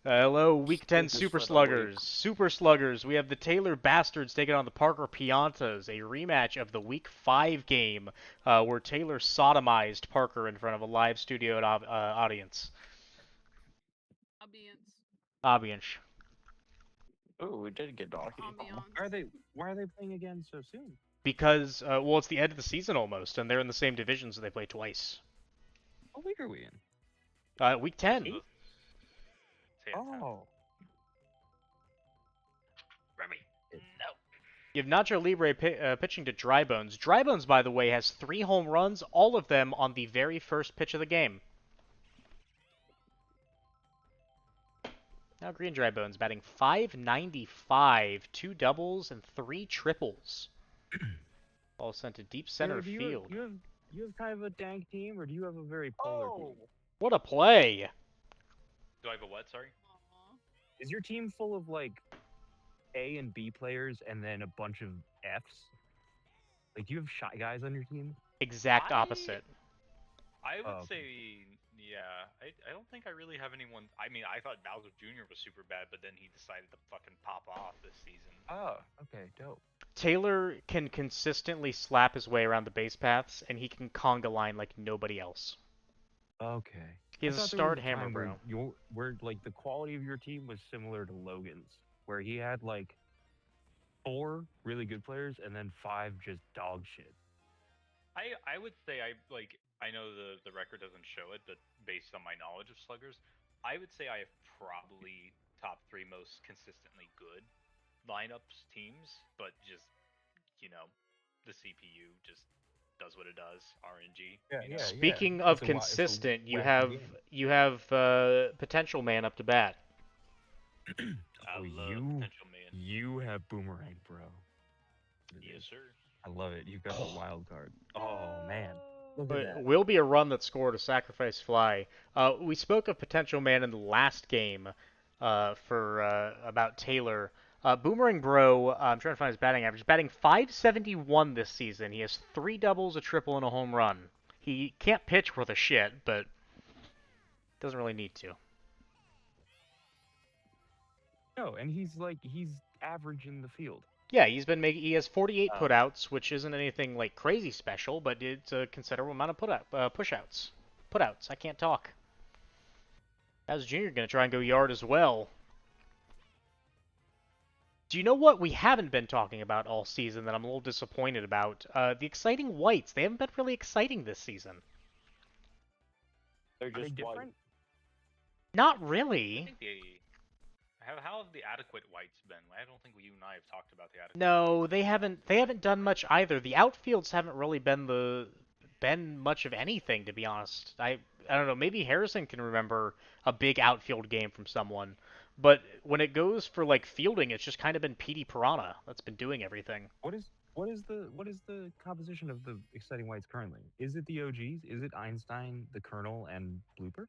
Hello, Week 10 Speakers Super for the week. Sluggers. Super Sluggers, we have the Taylor Bastards taking on the Parker Piantas, a rematch of the Week 5 game where Taylor sodomized Parker in front of a live studio audience. Ambience. Audience. Ooh, we did get Donkey Kong. Ambiance. Why are they playing again so soon? Because, well, it's the end of the season almost, and they're in the same division, so they play twice. What week are we in? Week 10. Eight? Oh. Remy. No. You have Nacho Libre pitching to Drybones. Drybones, by the way, has 3 home runs, all of them on the very first pitch of the game. Now Green Dry Bones batting .595, 2 doubles and 3 triples. Ball sent to deep center field. You have kind of a dank team, or do you have a very polar team? What a play! Do I have a what? Sorry. Is your team full of like A and B players, and then a bunch of Fs? Like, do you have shy guys on your team? Exact opposite. I would Oh, okay. say, yeah. I don't think I really have anyone. I mean, I thought Bowser Jr. was super bad, but then he decided to fucking pop off this season. Oh, okay, dope. Taylor can consistently slap his way around the base paths, and he can conga line like nobody else. Okay. He has a starred hammer, bro. Where like the quality of your team was similar to Logan's, where he had like 4 really good players and then 5 just dog shit. I would say I know the record doesn't show it, but based on my knowledge of sluggers, I would say I have probably top 3 most consistently good lineups teams, but just the CPU just does what it does. RNG. Speaking of consistent, you have Potential Man up to bat. I love Potential Man. You have Boomerang, bro. Yes, sir. I love it. You've got the wild card. Oh man. Look at It that. will be a run that scored a sacrifice fly. We spoke of Potential Man in the last game for about Taylor. Boomerang Bro, I'm trying to find his batting average. Batting .571 this season. He has 3 doubles, a triple, and a home run. He can't pitch worth a shit, but doesn't really need to. No, and he's average in the field. Yeah, he has 48 putouts, which isn't anything like crazy special, but it's a considerable amount of pushouts. Putouts. I can't talk. How's Junior gonna try and go yard as well? Do you know what we haven't been talking about all season that I'm a little disappointed about? The exciting whites. They haven't been really exciting this season. They're Are they just different? Not I really. think how have the adequate whites been? I don't think you and I have talked about the adequate. No, they haven't. They haven't done much either. The outfields haven't really been much of anything, to be honest. I don't know. Maybe Harrison can remember a big outfield game from someone, but when it goes for like fielding, it's just kind of been Petey Piranha that's been doing everything. What is the composition of the exciting whites currently? Is it the OGs? Is it Einstein, the Colonel, and Blooper?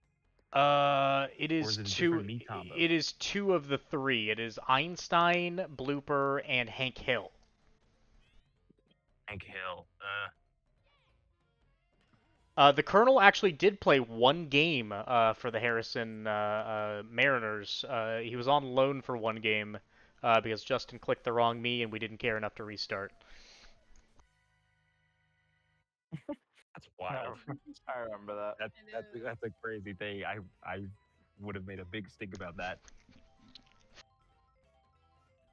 It Or is is it a two. different meat combo? It is 2 of the 3. It is Einstein, Blooper, and Hank Hill. Hank Hill. The Colonel actually did play 1 game for the Harrison Mariners. He was on loan for 1 game because Justin clicked the wrong me and we didn't care enough to restart. That's wild. I remember that. That's a crazy thing. I would have made a big stink about that.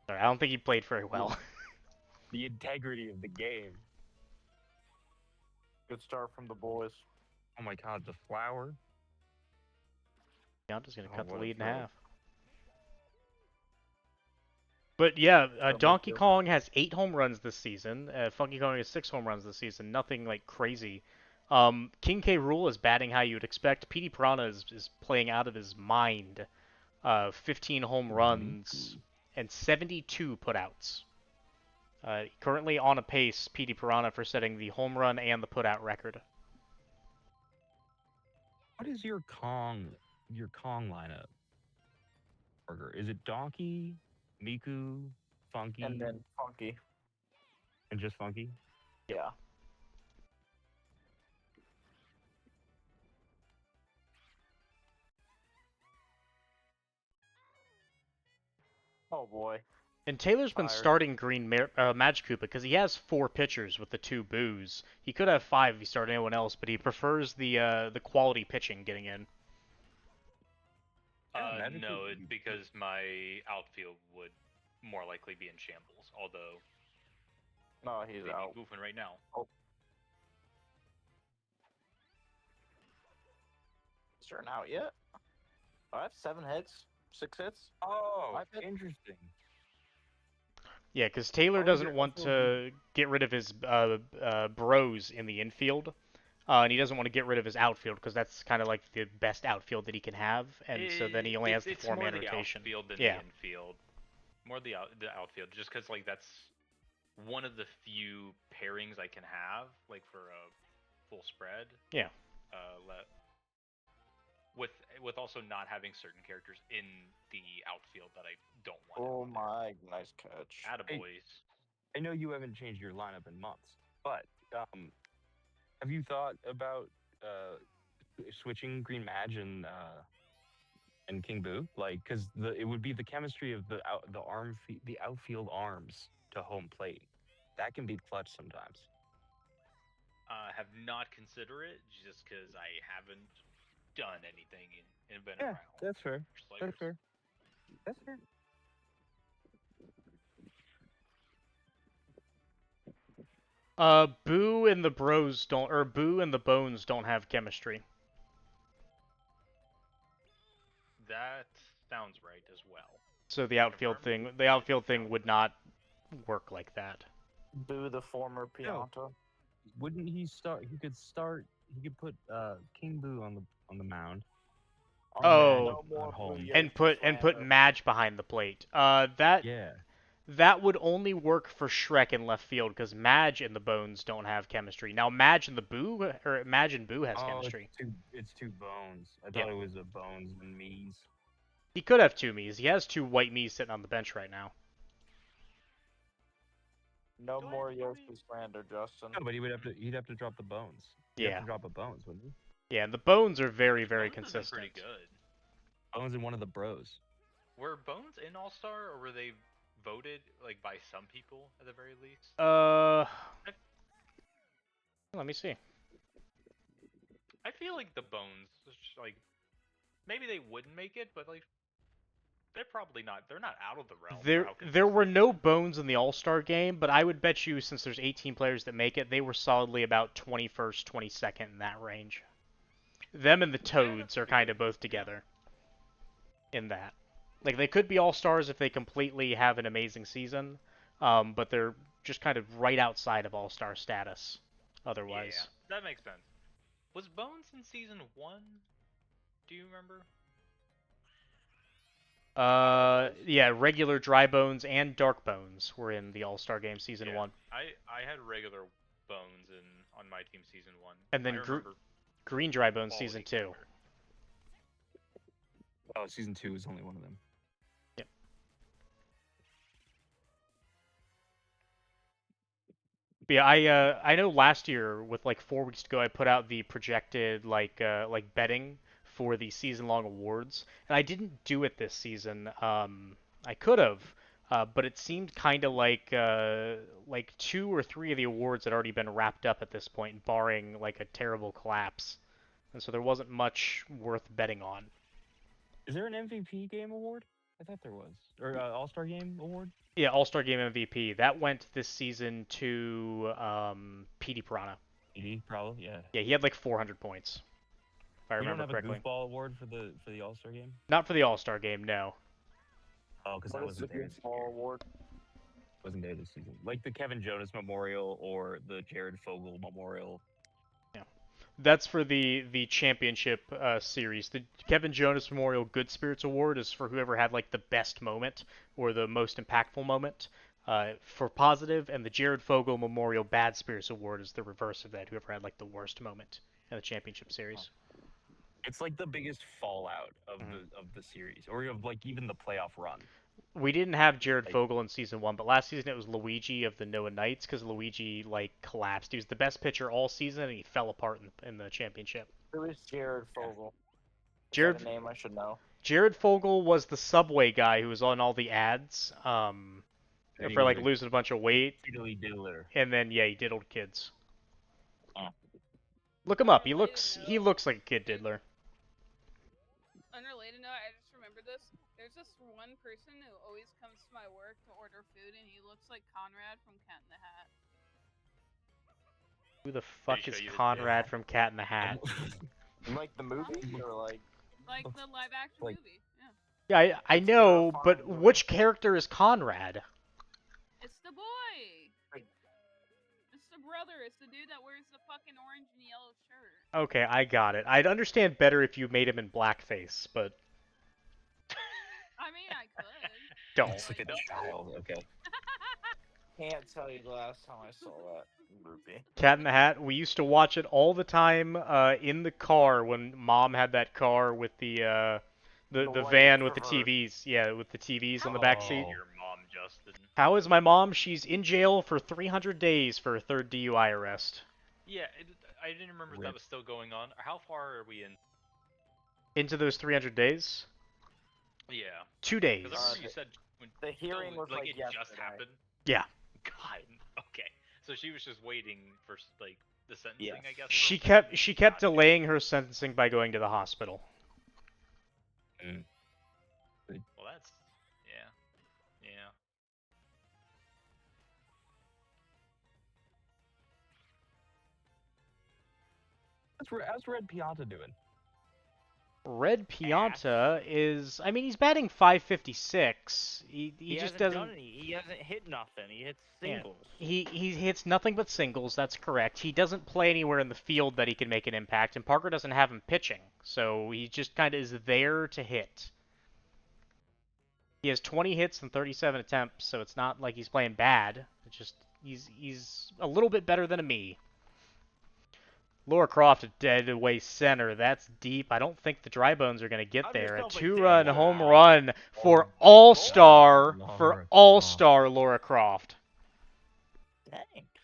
Sorry, I don't think he played very well. The integrity of the game. Good start from the boys. Oh my god, the flower. Yeah, I'm just gonna cut the what a lead in throw. half. But yeah, big Donkey deal. Kong has 8 home runs this season. Funky Kong has 6 home runs this season. Nothing like crazy. King K. Rool is batting how you'd expect. Petey Piranha is playing out of his mind. 15 home runs and 72 putouts. Currently on a pace, Petey Piranha, for setting the home run and the putout record. What is your Kong lineup? Burger. Is it Donkey, Miku, Funky, And then Funky. and just Funky? Yeah. Oh boy. And Taylor's been Tired. starting Magic because he has 4 pitchers with the 2 boos. He could have 5 if he started anyone else, but he prefers the quality pitching getting in. Magic No, would be- because my outfield would more likely be in shambles. Although No, he's they out. need movement right now. Is Turn out yet? I have 7 hits, 6 hits. Oh, I bet- interesting. Yeah, because Taylor Oh, doesn't they're want also to get rid of his bros in the infield, and he doesn't want to get rid of his outfield because that's kind of like the best outfield that he can have, and so then he only has the It's 4-man more the rotation. outfield than Yeah. the infield. More the outfield, just because like that's one of the few pairings I can have, like for a full spread. Yeah. With also not having certain characters in the outfield that I don't want. Oh my, nice catch. Attaboys. I know you haven't changed your lineup in months, but have you thought about switching Green Mage and King Boo? Like, because it would be the chemistry of the outfield arms to home plate. That can be clutch sometimes. Have not considered it just because I haven't done anything and been Yeah, around. that's fair. Slayers. That's fair. That's fair. Boo and the bros don't, or Boo and the bones don't have chemistry. That sounds right as well. So the outfield thing would not work like that. Boo the former Pianta. Wouldn't he start? He could start. He could put King Boo on the mound. Oh, No more at home. Blue and Yates put slander. Madge behind the plate. That Yeah. that would only work for Shrek in left field because Madge and the Bones don't have chemistry. Now Madge and the Boo, or Madge and Boo has chemistry. It's two bones. I Yeah. thought it was a bones and me's. He could have 2 Miis. He has 2 white Miis sitting on the bench right now. No Do I more have Yoshi Louis? slander, Justin. No, but he'd have to drop the bones. He'd Yeah. have to drop a bones, wouldn't he? Yeah, and the Bones are very, very Bones has been consistent. Pretty good. Bones and one of the bros. Were Bones in All Star, or were they voted like by some people at the very least? Let me see. I feel like the Bones, like maybe they wouldn't make it, but like they're probably not. They're not out of the realm. for how There were consistent no they are. Bones in the All-Star game, but I would bet you since there's 18 players that make it, they were solidly about 21st, 22nd in that range. Them and the Toads are pretty kind good. of both together in that. Like they could be All-Stars if they completely have an amazing season, but they're just kind of right outside of All-Star status otherwise. Yeah, that makes sense. Was Bones in season 1? Do you remember? Yeah, regular Dry Bones and Dark Bones were in the All-Star game season Yeah. 1. I had regular Bones on my team season 1. And then I remember Green Dry Bones quality season 2. keeper. Oh, season 2 is only one of them. Yeah, I know last year with like 4 weeks to go, I put out the projected like betting for the season-long awards, and I didn't do it this season. I could have, but it seemed kind of like 2 or 3 of the awards had already been wrapped up at this point, barring like a terrible collapse, and so there wasn't much worth betting on. Is there an MVP game award? I thought there was. Or All-Star game award? Yeah, All-Star Game MVP that went this season to PD Piranha. Probably, yeah. Yeah, he had like 400 points, if I You remember don't have correctly. a goofball award for the All-Star game? Not for the All-Star game, no. Oh, because What I is the wasn't there this Goofball year. award? Wasn't there this season. Like the Kevin Jonas Memorial or the Jared Fogle Memorial. That's for the championship series. The Kevin Jonas Memorial Good Spirits Award is for whoever had like the best moment or the most impactful moment for positive, and the Jared Fogle Memorial Bad Spirits Award is the reverse of that. Whoever had like the worst moment in the championship series. It's like the biggest fallout of the series, or of like even the playoff run. We didn't have Jared Like- Fogle in season 1, but last season it was Luigi of the Noah Knights because Luigi like collapsed. He was the best pitcher all season, and he fell apart in the championship. Who is Jared Fogle? Is Jared that a name I should know? Jared Fogle was the Subway guy who was on all the ads, And he for was like a losing a bunch of weight, fiddly diddler. and then yeah, he diddled kids. Oh. Look him up. He Unrelated note. looks like a kid diddler. Unrelated note, I just remembered this. There's this one person who always comes to my work to order food, and he looks like Conrad from Cat in the Hat. Who the fuck Pretty is sure you didn't Conrad from Cat in the Hat? Like the movie, or like Like the live action Like- movie. Yeah. Yeah, I It's know, but terrifying, which character is Conrad? It's the boy! It's the brother. It's the dude that wears the fucking orange and yellow shirt. Okay, I got it. I'd understand better if you made him in blackface, but I mean, I could. don't. It's like a child. Okay. can't tell you the last time I saw that movie. Cat in the Hat. We used to watch it all the time in the car when Mom had that car with the The the white van with the Traverse. TVs. Yeah, with the TVs in the back seat. Oh. Your mom, Justin. How is my mom? She's in jail for 300 days for a third DUI arrest. Yeah, I didn't remember Rip. that was still going on. How far are we in? Into those 300 days? Yeah. 2 days. Because I remember you said when The hearing was like it yesterday. just happened. Yeah. God. Okay. So she was just waiting for like the sentencing, Yes. I guess. She for- kept delaying her sentencing by going to the hospital. Well, that's yeah. How's Red Pianta doing? Red Pianta is, I mean, he's batting 556. He just hasn't doesn't. done any. He hasn't hit nothing. He hits Yeah. singles. He hits nothing but singles. That's correct. He doesn't play anywhere in the field that he can make an impact, and Parker doesn't have him pitching, so he just kind of is there to hit. He has 20 hits and 37 attempts, so it's not like he's playing bad. It's just he's a little bit better than a me. Laura Croft at dead away center. That's deep. I don't think the Dry Bones are going to get I'm there. A just hoping 2-run they- home Wow. run for Oh, All-Star Laura Laura Croft. Dang.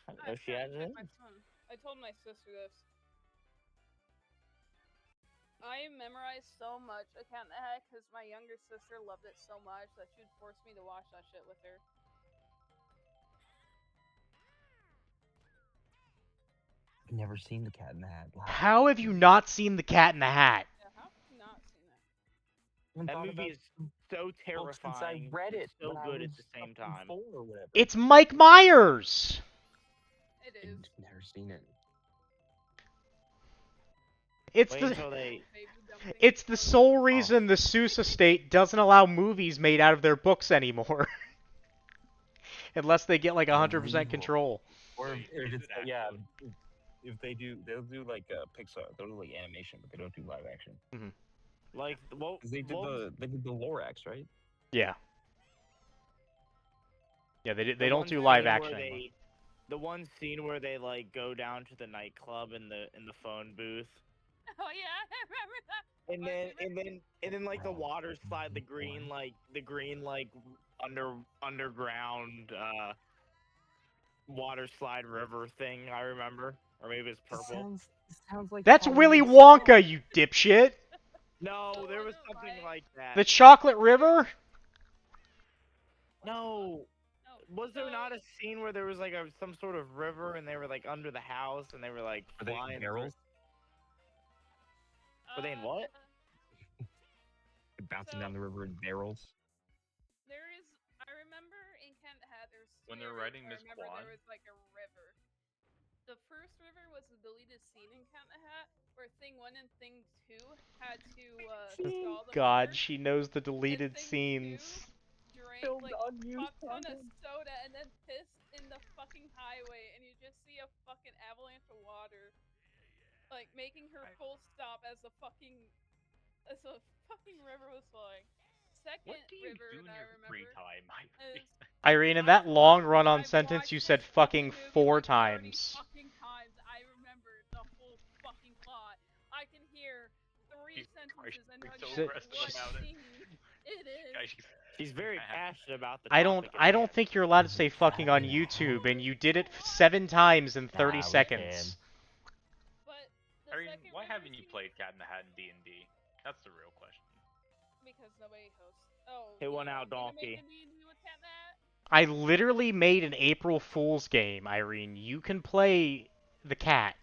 I didn't I know she had it in. my son. I told my sister this. I memorized so much A Cat in the Hat because my younger sister loved it so much that she would force me to watch that shit with her. I've never seen the Cat in the Hat. Wow. How have you not seen the Cat in the Hat? Yeah, how have you not seen that? Haven't That thought movie about is so it terrifying. since I read it. So when I good at was the same up in time. 4 or whatever. It's Mike Myers. It is. I've never seen it. It's Wait the until they. Baby dumping. it's the sole reason the Seuss estate doesn't allow movies made out of their books anymore. Unless they get like 100% Unbelievable. control. Or Wait, if is it's it yeah, actually? if they do, they'll do like Pixar. They'll do like animation, but they don't do live action. Like, what? 'Cause they did the Lorax, right? Yeah. Yeah, they the don't one do live scene where action anymore. The one scene where they like go down to the nightclub in the phone booth, Oh yeah, I remember that. and My then favorite- like the water slide, the green like underground water slide river thing. I remember, or maybe it's purple. Sounds like That's Halloween Willy Song. Wonka, you dipshit. No, Oh, there was was it something like- like that. The Chocolate River? No. No, Was there so- not a scene where there was like some sort of river and they were like under the house and they were like Are they in flying? barrels? Were they in what? Bouncing So- down the river in barrels. There is. I remember in Cat in the Hat, there's. When two they're rivers, writing I Miss remember Kwan? there was like a river. The first river was a deleted scene in Cat in the Hat, where Thing 1 and Thing 2 had to install the God, river. she knows the deleted thing scenes. Drank Filmed like unused fuck ton of content. soda and then pissed in the fucking highway, and you just see a fucking avalanche of water, like making her full stop as the fucking river was flowing. Second What do you river do in that I your free remember time? is Irene, in that long run-on I've sentence, you watched said this fucking movie 4 like 30 times. Fucking times. I remember the whole fucking plot. I can hear 3 Jesus Christ, sentences and I'm tell so you impressed what about it. scene it is. Guys, She's very passionate about the. I don't think you're allowed to say fucking on YouTube, and you did it 7 times in 30 we seconds. But the Irene, second why river haven't you scene- played Cat in the Hat in D&D? That's the real question. Because because nobody hosts. Oh, Hit one yeah, out, you gonna make donkey. the D&D with Cat Nat? I literally made an April Fool's game, Irene. You can play the cat.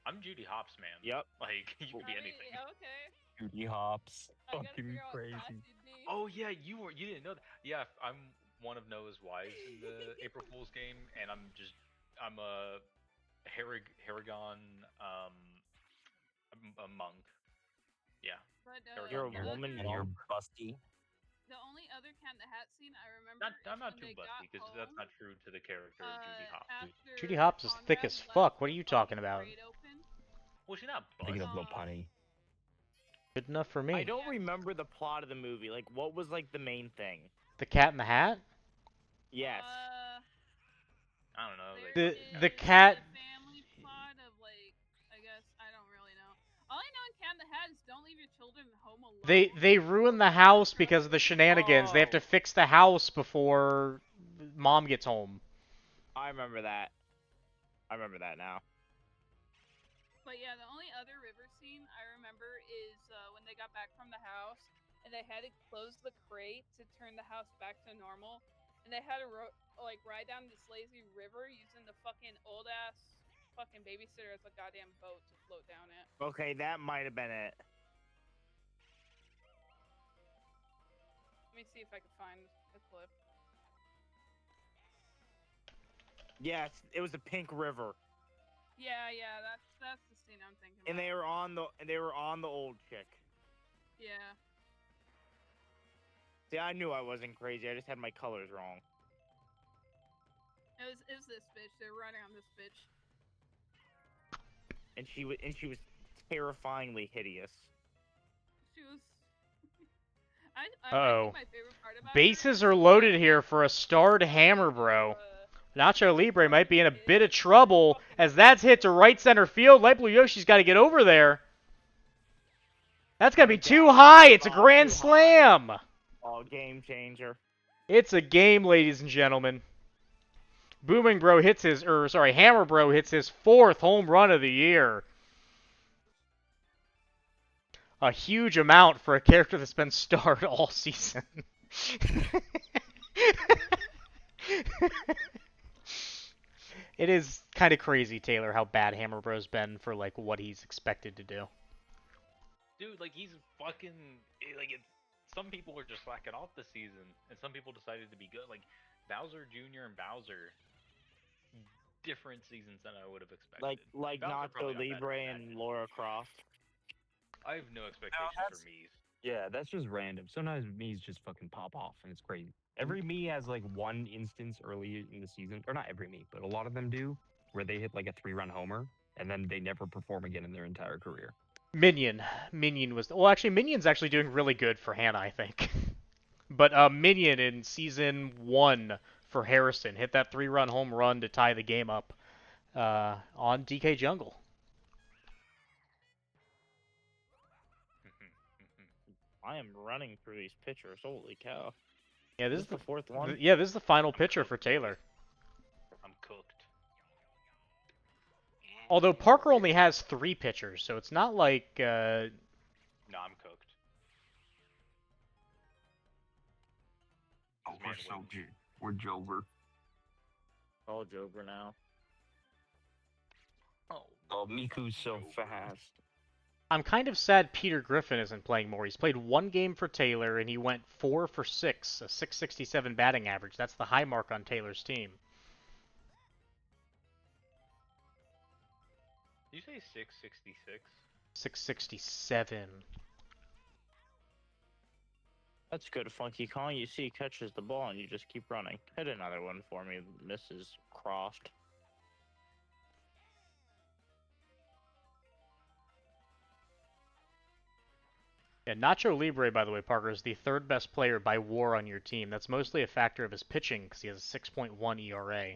I'm Judy Hopps, man. Yep. Like you can I be mean, anything. okay. Judy Hops. I gotta Fucking figure out what crazy. class you'd be. Oh yeah, you didn't know that. Yeah, I'm one of Noah's wives in the April Fool's game, and I'm a Haragon a monk. Yeah. But You're a the woman, And other, you're monk? busty. the only other Cat in the Hat scene I remember I'm is not when too they busty got because home. that's not true to the character of Judy Hopps. After Judy Hopps is thick Conrad as left fuck. What are the you talking fucking about? crate open. Well, she's not Thinking busty. of Lil Punny. Good enough for I me. don't remember the plot of the movie. Like, what was like the main thing? The Cat in the Hat? Yes. I don't know. There Like, The is cat- a family plot of like, I guess I don't really know. All I know in Cat in the Hat is don't leave your children home alone. They ruin the house because of the shenanigans. They have to Oh. fix the house before mom gets home. I remember that. I remember that now. But yeah, the only other river scene I remember is when they got back from the house and they had to close the crate to turn the house back to normal, and they had to ride down this lazy river using the fucking old ass fucking babysitter as a goddamn boat to float down it. Okay, that might have been it. Let me see if I can find the clip. Yes, it was the Pink River, Yeah, that's the scene I'm thinking and about. they were on the old chick. Yeah. See, I knew I wasn't crazy. I just had my colors wrong. It was this bitch. They were riding on this bitch. And she was terrifyingly hideous. She was. I Uh-oh. think my favorite part about Bases her are is loaded here for a starred hammer, bro. Nacho Libre might be in a bit of trouble as that's hit to right center field. Light Blue Yoshi's got to get over there. That's going to be too high. It's a grand Too high. slam. Oh, game changer. It's a game, ladies and gentlemen. Hammer Bro hits his 4th home run of the year. A huge amount for a character that's been starred all season. It is kind of crazy, Taylor, how bad Hammer Bro's been for like what he's expected to do. dude, like he's fucking like it's. Some people were just slacking off this season, and some people decided to be good. Like Bowser Jr. and Bowser, different seasons than I would have expected. Like Bowser Nacho probably got better Libre than and that. Laura Croft. I have no expectations that's- for Mies. Yeah, that's just random. Sometimes me's just fucking pop off, and it's crazy. Every me has like one instance early in the season, or not every me, but a lot of them do, where they hit like a 3-run homer, and then they never perform again in their entire career. Minion was actually Minion's actually doing really good for Hannah, I think. But Minion in season 1 for Harrison hit that 3-run home run to tie the game up on DK Jungle. I am running through these pictures. Holy cow! Yeah, this Is is the fourth one. yeah, this is the final pitcher cooked. for Taylor. I'm cooked. Although Parker only has 3 pitchers, so it's not like No, I'm cooked. Oh, This man wins. We're Jover. All Joker now. Oh, Miku's so fast. I'm kind of sad Peter Griffin isn't playing more. He's played 1 game for Taylor, and he went 4 for 6, a 667 batting average. That's the high mark on Taylor's team. Did you say 666? 667. That's good, Funky Kong. You see, he catches the ball and you just keep running. Hit another one for me, Mrs. Croft. Yeah, Nacho Libre, by the way, Parker, is the 3rd best player by WAR on your team. That's mostly a factor of his pitching because he has a 6.1 ERA.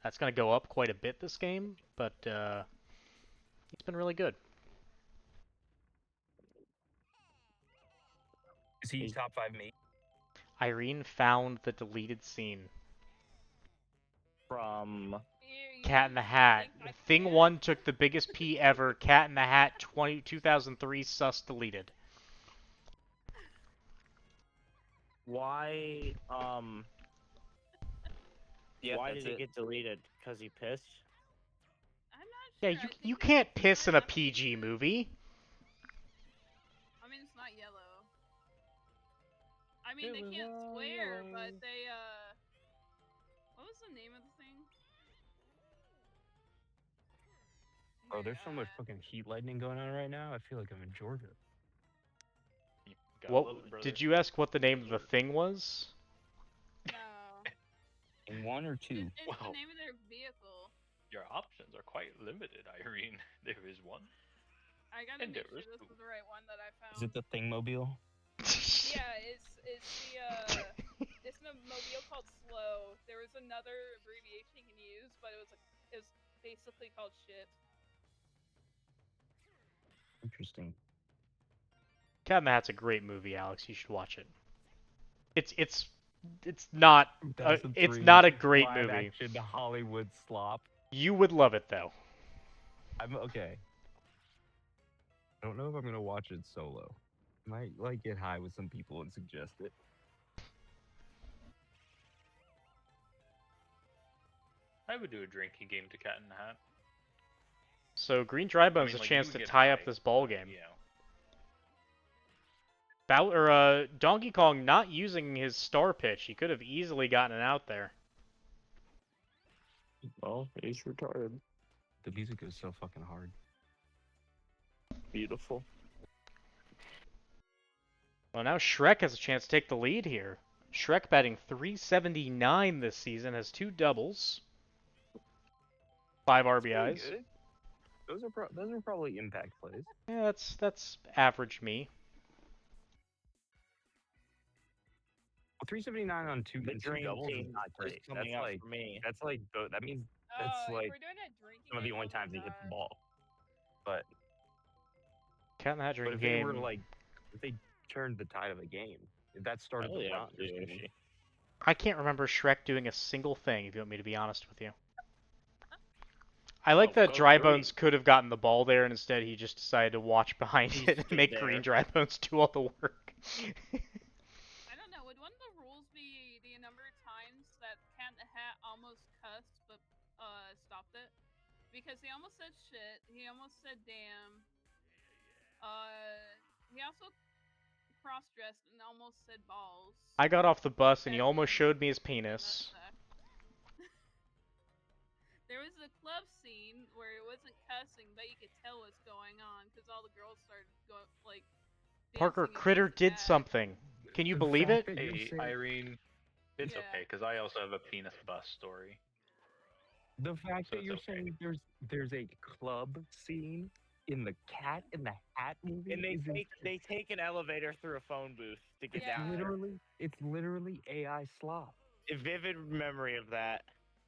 That's going to go up quite a bit this game, but he's been really good. Is he top 5 me? Irene found the deleted scene. From Cat in the Hat. Thing 1 took the biggest P ever. Cat in the Hat 2003 sus deleted. Why Yeah, why that's did it it. get deleted? Because he pissed? I'm not Yeah, sure. you I think you it's can't it's piss not in a enough PG pieces. movie. I mean, it's not yellow. I mean, It they was can't all swear, but yellow. they what was the name of the thing? Oh, Where there's so much fucking heat lightning going on right now. I feel like I'm in Georgia. Gotta What love it, brother. did you ask what the name of the Deserved. thing was? no, In one or two. it's the Well, name of their vehicle. your options are quite limited, Irene. There is one. I gotta And make there sure is this two. is the right one that I Is it found. the Thingmobile? Yeah, it's the it's a mobile called Slow. There was another abbreviation you can use, but it was basically called shit. Interesting. Cat in the Hat's a great movie, Alex. You should watch it. It's not it's 2003 not a great live movie. action Hollywood slop. You would love it though. I'm okay. I don't know if I'm gonna watch it solo. Might like get high with some people and suggest it. I would do a drinking game to Cat in the Hat. So Green Drybones I has mean, a like, chance you to would get tie up high, this ball but, game. you know. Donkey Kong not using his star pitch. He could have easily gotten it out there. Well, he's retarded. The music is so fucking hard. Beautiful. Well, now Shrek has a chance to take the lead here. Shrek batting .379 this season, has 2 doubles, 5 That's pretty RBIs. good. Those are probably impact plays. Yeah, that's average me. Well, 379 on two, The two dream doubles is team not is great. coming up for me. That means Oh, that's if like we're doing a drinking some of the game, only oh my times he hits the God. ball. But Cat in the Hat but drinking if they game. were like if they turned the tide of the game, if that started Hell the yeah, Webster stream, Yoshi. I can't remember Shrek doing a single thing, if you want me to be honest with you. I like Oh, that go Drybones Green. could have gotten the ball there, and instead he just decided to watch behind He it and stood make there. Green Drybones do all the work. I don't know. Would one of the rules be the number of times that Cat in the Hat almost cussed but stopped it? Because he almost said shit. He almost said damn. He also cross-dressed and almost said balls. I got off the bus and he As almost in showed me his penis. nutsack. There was a club scene where it wasn't cussing, but you could tell what's going on because all the girls started like. Parker dancing Critter against did Cat. something. Can you the believe fact it? that you're Hey, saying, Irene, it's Yeah. okay, because I also have a penis bus story. the fact So that it's you're okay. saying there's a club scene in the Cat in the Hat movie, And is they take an elevator through a phone booth to get Yeah. down there. it's literally AI slop. A vivid memory of that.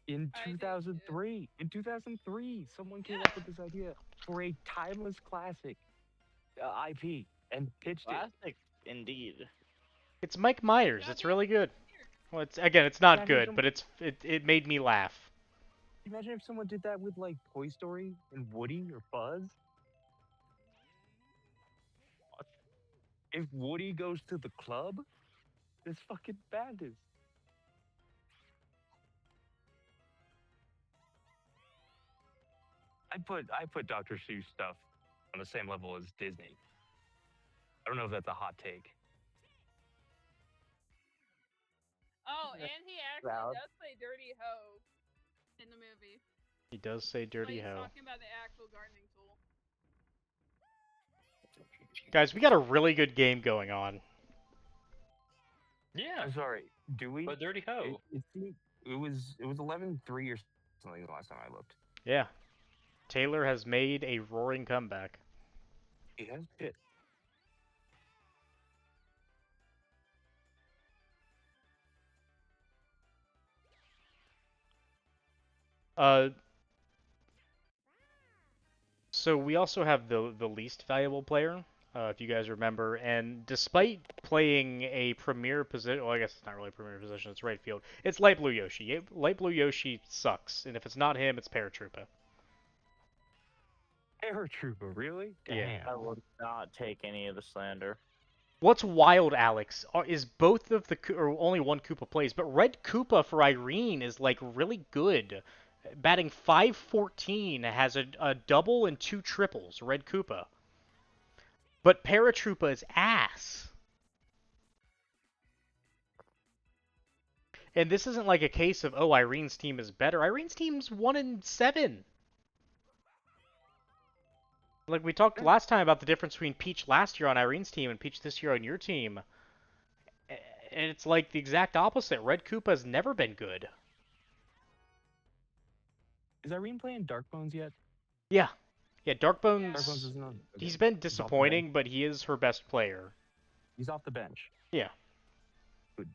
In I do too. 2003, someone came Yeah. up with this idea for a timeless classic IP and pitched it. Classic, indeed. It's Mike Myers. It's really good. Well, it's not Imagine good, some- but it made me laugh. Imagine if someone did that with like Toy Story and Woody or Buzz. What? If Woody goes to the club, it's fucking madness. I put Dr. Seuss stuff on the same level as Disney. I don't know if that's a hot take. Oh, Yeah. and he actually Valid. does say "dirty hoe" in the movie. He does say Like dirty he's hoe. talking about the actual gardening tool. Guys, we got a really good game going on. Yeah, I'm sorry. Do we? but Dirty Ho. It was 11-3 or something the last time I looked. Yeah. Taylor has made a roaring comeback. He has hit. Uh, so we also have the least valuable player, if you guys remember, and despite playing a premier position, well, I guess it's not really a premier position, it's right field. It's Light Blue Yoshi. Light Blue Yoshi sucks, and if it's not him, it's Paratroopa. Paratrooper, really? Yeah. Damn. I will not take any of the slander. What's wild, Alex, is both of the or only one Koopa plays, but Red Koopa for Irene is like really good. Batting 514, has a double and two triples. Red Koopa, but Paratroopa is ass. And this isn't like a case of, oh, Irene's team is better. Irene's team's 1-7. Like we talked last time about the difference between Peach last year on Irene's team and Peach this year on your team. And it's like the exact opposite. Red Koopa's never been good. Is Irene playing Dark Bones yet? Yeah. Yeah, Dark Bones Darkbone's, isn't on. Okay. he's been He's off the disappointing, bench. but he is her best player. He's off the bench. Yeah. Good.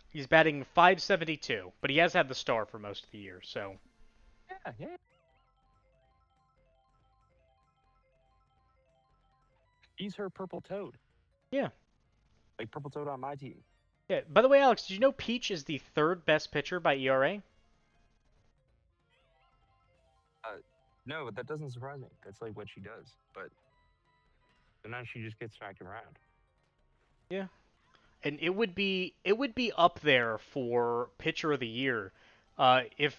He's batting 572, but he has had the star for most of the year, so. Yeah, yeah. He's her purple toad. Yeah. Like purple toad on my team. Yeah. By the way, Alex, did you know Peach is the third best pitcher by ERA? No, but that doesn't surprise me. That's like what she does. But sometimes she just gets smacked around. Yeah. And it would be up there for pitcher of the year, if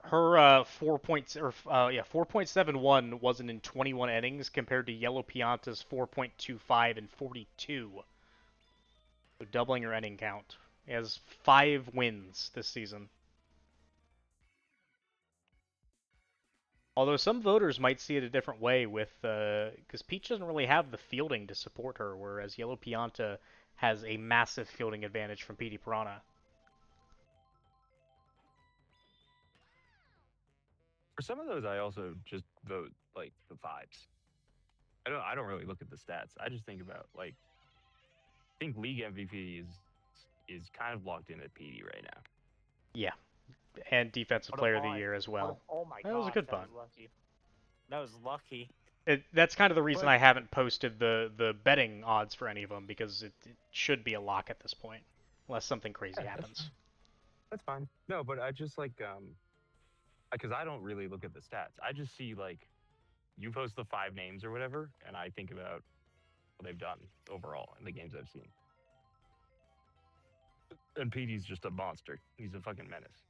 her 4.71 wasn't in 21 innings compared to Yellow Pianta's 4.25 and 42. So doubling her inning count. He has 5 wins this season. Although some voters might see it a different way with, because Peach doesn't really have the fielding to support her, whereas Yellow Pianta has a massive fielding advantage from Petey Piranha. For some of those, I also just vote like the vibes. I don't really look at the stats. I just think about like I think league MVP is kind of locked in at PD right now. Yeah, and Defensive What a Player of the find. Year as well. Oh my god. That was a good that find. was lucky. That was lucky. That's kind of the reason But- I haven't posted the betting odds for any of them, because it should be a lock at this point, unless something crazy Yeah, happens. That's fine. No, but I just like because I don't really look at the stats. I just see like you post the 5 names or whatever, and I think about what they've done overall in the games I've seen. And PD's just a monster. He's a fucking menace.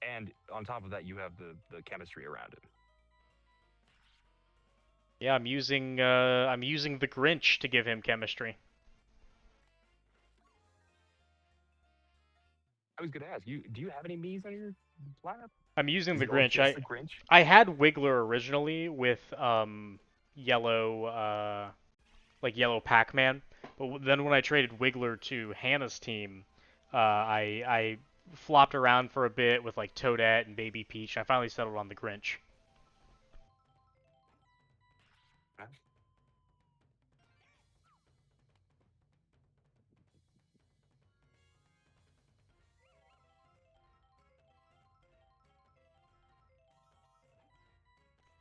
And on top of that, you have the chemistry around him. Yeah, I'm using the Grinch to give him chemistry. I was gonna ask you, do you have any Mii's on your lineup? I'm using Is the it all Grinch. just the Grinch? I had Wiggler originally with yellow like yellow Pac-Man, but then when I traded Wiggler to Hannah's team, I flopped around for a bit with like Toadette and Baby Peach. And I finally settled on the Grinch.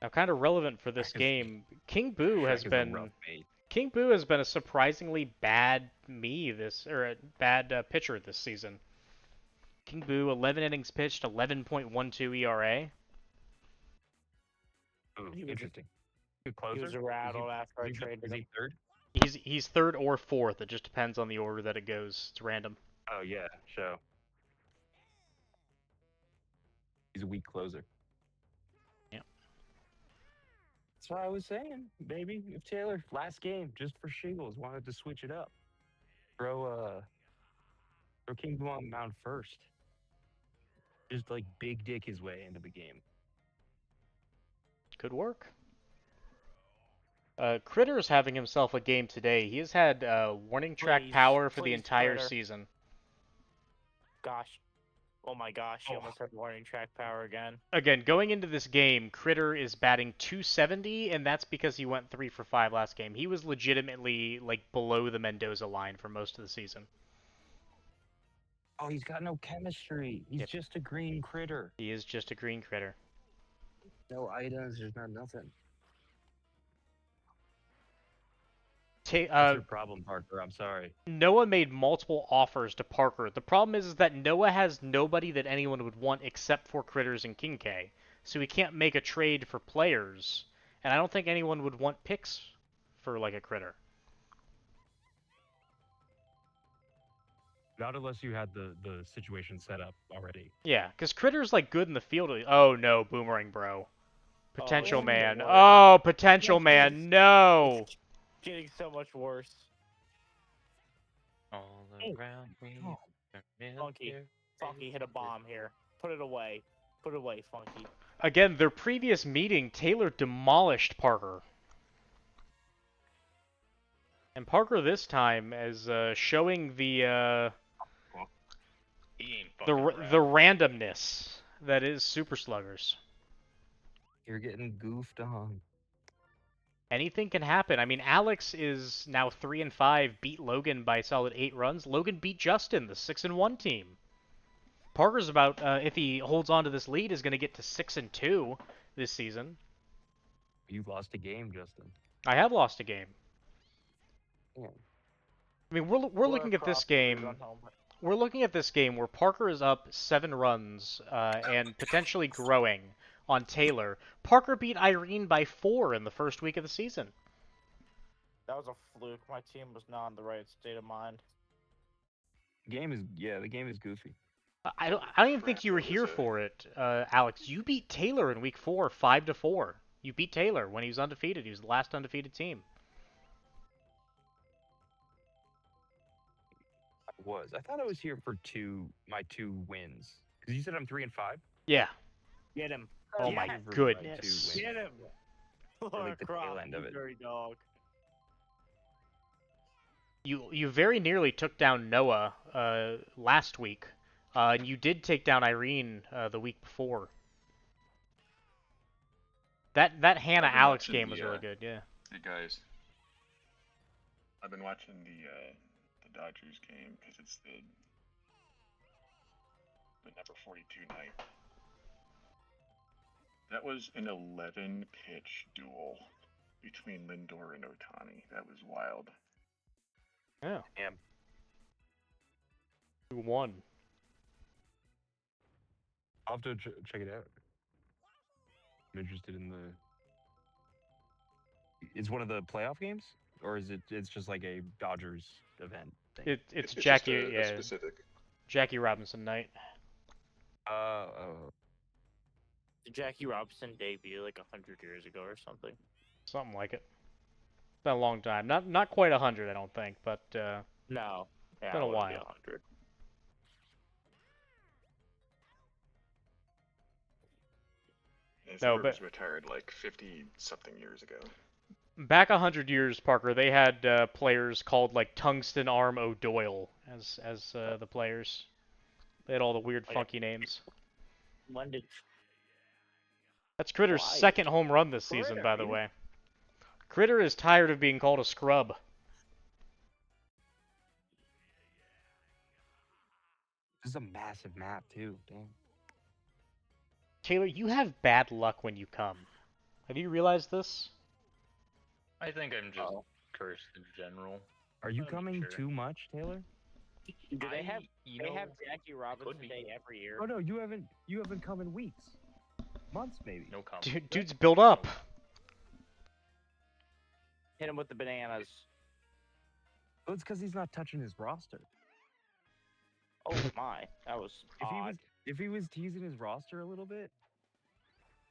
Now, kind of relevant for this Shrek is- game, King Boo has Shrek is a been rough mate. King Boo has been a surprisingly bad a bad pitcher this season. King Boo, 11 innings pitched, 11.12 ERA. Ooh, He was a- interesting. Good He closer. was a rattle after I is he- traded is him. he third? He's third or fourth. It just depends on the order that it goes. It's random. Oh yeah, show. He's a weak closer. Yeah. That's what I was saying, baby. If Taylor last game just for shiggles wanted to switch it up, throw King Boo on the mound first. Just like big dick his way into the game. Could work. Critter's having himself a game today. He has had warning track Please, power for the please, entire Critter. season. Gosh. Oh my gosh, he Oh. almost had warning track power again. Again, going into this game, Critter is batting 270, and that's because he went 3 for 5 last game. He was legitimately like below the Mendoza line for most of the season. Oh, he's got no chemistry. He's Yep. just a green critter. He is just a green critter. No items. There's not nothing. That's your problem, Parker. I'm sorry. Noah made multiple offers to Parker. The problem is that Noah has nobody that anyone would want except for Critters and King K. So he can't make a trade for players. And I don't think anyone would want picks for like a Critter. Not unless you had the situation set up already. Yeah, because Critter's like good in the field. Oh no, Boomerang Bro. Potential it's getting man. worse. Oh, potential It's getting- man. No. It's getting so much worse. All Oh, around me. oh, Funky. Funky hit a bomb here. Put it away. Put it away, Funky. Again, their previous meeting, Taylor demolished Parker. And Parker this time is showing He ain't the fucking around. the randomness that is Super Sluggers. you're getting goofed on. Anything can happen. I mean, Alex is now 3-5, beat Logan by a solid 8 runs. Logan beat Justin, the 6-1 team. Parker's about, if he holds on to this lead, is going to get to 6-2 this season. You've lost a game, Justin. I have lost a game. Yeah. I mean, we're looking at this game. We're looking at this game where Parker is up 7 runs and potentially growing on Taylor. Parker beat Irene by 4 in the first week of the season. That was a fluke. My team was not in the right state of mind. The game is goofy. I don't even think you were here for it, Alex. You beat Taylor in week 4, 5-4. You beat Taylor when he was undefeated. He was the last undefeated team. I thought I was here for my 2 wins. Because you said I'm 3-5. Yeah. Get him. Oh Yes. my For my 2 goodness. wins. Get him. like the tail end of it. Dirty dog. You very nearly took down Noah last week, and you did take down Irene the week before. That Hannah I've been Alex watching game was the, really good. Yeah. Hey guys, I've been watching the Dodgers game because it's the number 42 night. That was an 11 pitch duel between Lindor and Otani. That was wild. Yeah. Damn. Who won? I'll have to check it out. I'm interested in the. It's one of the playoff games, or is it? It's just like a Dodgers event thing. It's just Jackie. a Yeah. specific. Jackie Robinson night. Did Jackie Robinson debut like 100 years ago or something? Something like it. It's been a long time. Not quite 100, I don't think, but No. Yeah, Been a it wouldn't be while. 100. His No, was but- retired like 50 something years ago. back 100 years, Parker, they had players called like Tungsten Arm O'Doyle as the players. They had all the weird, Oh, yeah. funky names. When did That's Critter's Why? second home run this season, Critter, by the dude. way. Critter is tired of being called a scrub. This is a massive map too. Damn. Taylor, you have bad luck when you come. Have you realized this? I think I'm just Oh. cursed in general. Are you Wanna make coming sure. too much, Taylor? do they have You they know, have Jackie Robinson be. Day every year? Oh no, you haven't come in weeks, months maybe. no comment. Dude's built up. Hit him with the bananas. Well, it's because he's not touching his roster. Oh my, that was odd. If he was teasing his roster a little bit,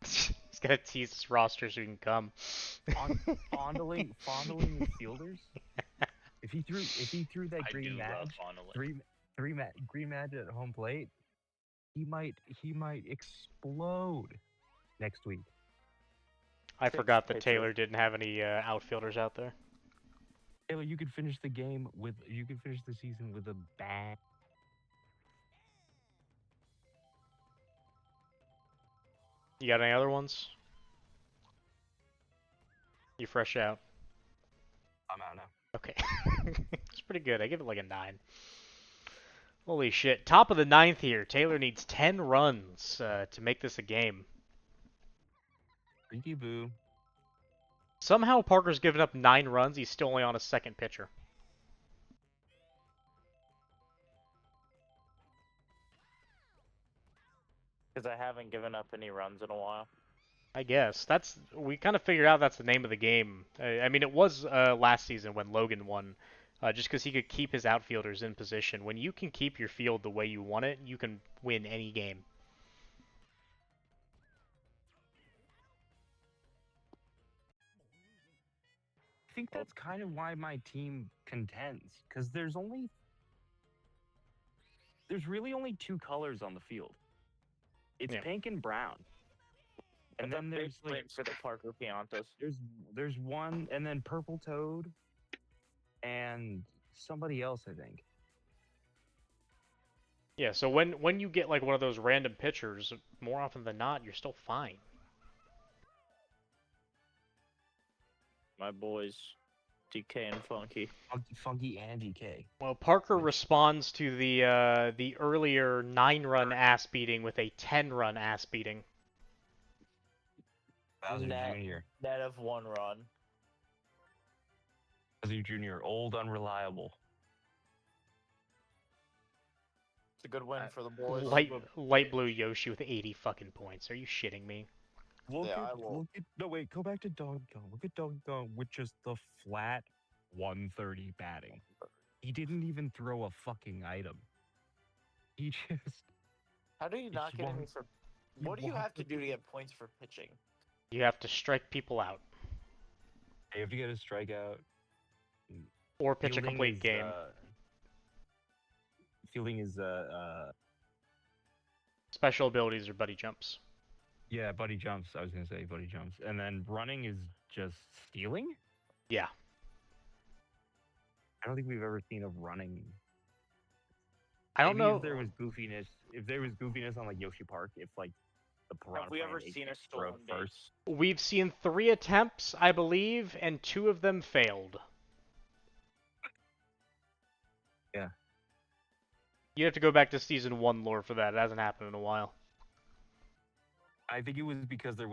He's gonna tease his roster so he can come. fondling his fielders. If he threw that I green do love match, fondling. green match at home plate, he might explode next week. I forgot that It's Taylor didn't have any outfielders out there. Taylor, you could finish the season with a bang. You got any other ones? You fresh out? I'm out now. Okay. It's pretty good. I give it like a 9. Holy shit. Top of the 9th here. Taylor needs 10 runs to make this a game. Freaky boo. Somehow Parker's given up 9 runs. He's still only on a second pitcher. Because I haven't given up any runs in a while. I guess. We kind of figured out that's the name of the game. I mean, it was last season when Logan won just because he could keep his outfielders in position. When you can keep your field the way you want it, you can win any game. I think that's kind of why my team contends, because there's really only two colors on the field. It's Yeah. pink and brown. And then there's like for the Parker Piantas. there's one, and then purple toad, and somebody else, I think. Yeah, so when you get like one of those random pitchers, more often than not, you're still fine. My boys, DK and Funky. Funky and DK. Well, Parker responds to the earlier 9-run ass beating with a 10-run ass beating. Bowser Net- Jr. Net of 1 run. Bowser Jr. Old, unreliable. It's a good win for the boys. Light blue Yoshi with 80 fucking points. Are you shitting me? Look Yeah, no wait, go back to Donkey Kong. Look at Donkey Kong with just the flat 130 batting. He didn't even throw a fucking item. He just How do you not get any walked- for? he What do you have walked to with do to get points for pitching? You have to strike people out You have to get a strikeout. or pitch a Fielding complete is, game. Fielding is Special abilities or buddy jumps. yeah, buddy jumps. I was gonna say buddy jumps, and then running is just stealing. Yeah. I don't think we've ever seen a running. I don't Maybe know. if there was goofiness on like Yoshi Park, if like the piranha Have we ever plant seen a throw stolen first. base? We've seen 3 attempts, I believe, and 2 of them failed. Yeah. You have to go back to season 1 lore for that. It hasn't happened in a while. I think it was because there